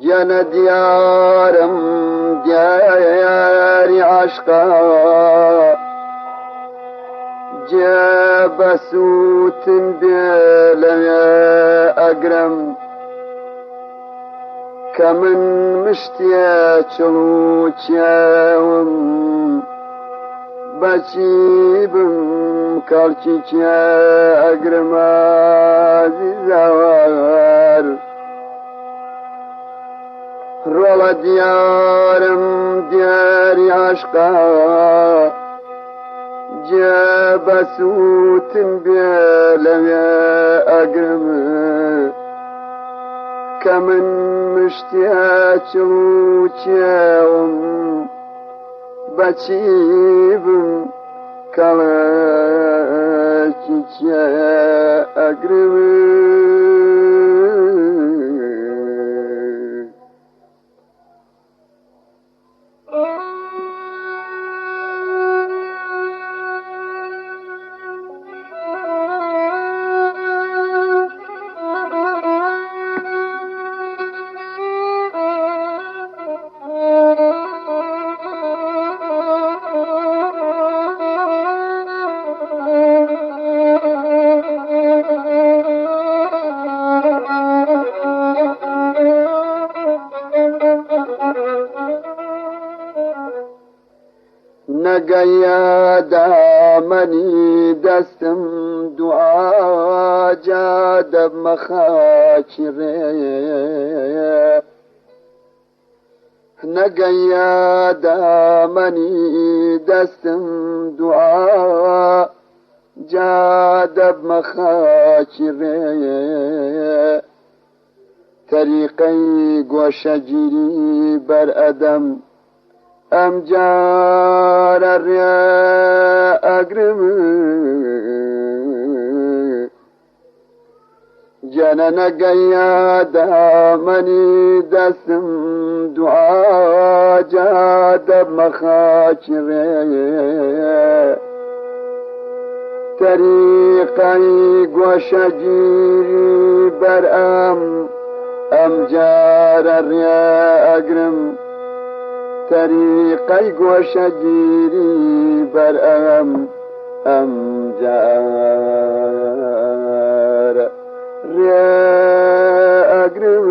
جنە دیارم دیاری عاشقا جێ بەسووتن بێ لەوێ ئەگرم کە من مشتێ چڵوچێوم بەچی بم کاڵکی چێ ئەگرم ئازیزەوار ڕۆڵە دیارم دیاری عاشقا جێ بەسووتن بێ لەوێ ئەگرم کە من مشتێ چڵوچێوم بەچی بم کاڵکی چێ ئەگرم نەگەیە دامەنی دەستم دوعا جا دەبمە خاکی ڕێ نەگەیە دامەنی دەستم دوعا جا دەبمە خاکی ڕێ تەریقەی گۆشەگیری بەرئەدەم ئەم جارە ڕێ ئەگرم جەنە نەگەیە دامەنی دەستم دوعا جا دەبمە خاکی ڕێ تەریقەی گۆشەگیری بەرئەم ئەم جارە ڕێ ئەگرم طریقەی گۆشەگیری بەرئەم ئەم جارە ڕێ ئەگرم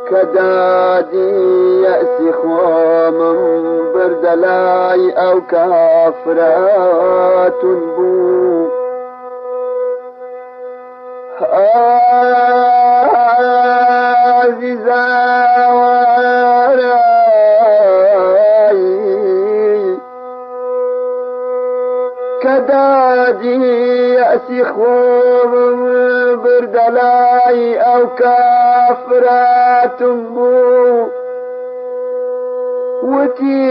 کە دادی یەسی خۆمم بردە لای ئەو کافرەتون بوو ئازیزەوارەی کە دادی یەسی خۆمم بردە لای ئەو کافرەتون بوو وتی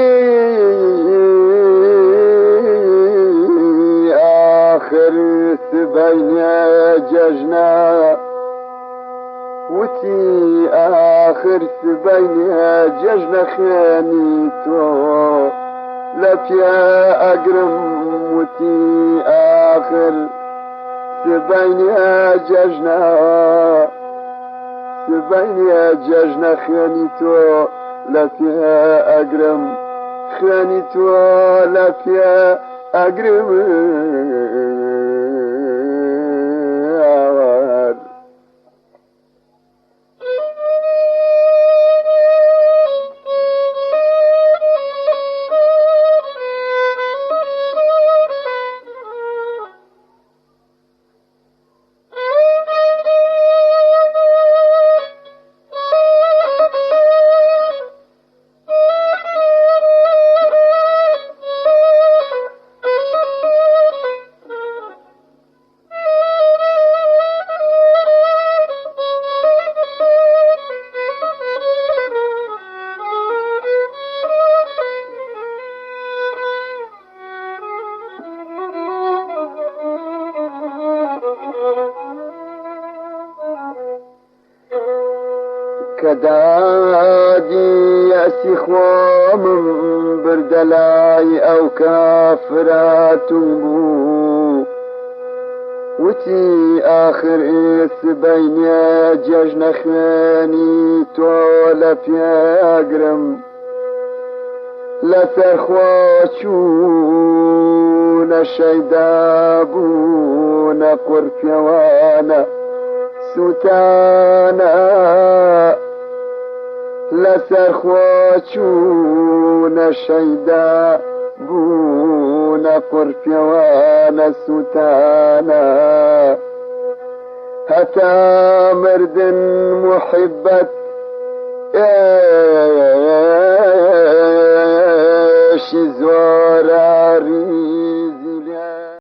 آخر سبەینە جەژنە وتی آخر سبەینە جەژنە خوێنی تۆ لە پێ ئەگرم وتی آخر سبەینە جەژنە سبەینە جەژنە خوێنی تۆ لە پێ ئەگرم خوێنی تۆ لە پێ ئەگرم كدادي يأسي خوام بردلاي أو كافرات بو وتي آخر إس بين ججن خاني تولف يا أقرم لسرخواتشون شيدابون قرف يوانا سوتانا لسرخواتشون شيدابون قرف يوانا سوتانا هتا مرد محبة شي زوراري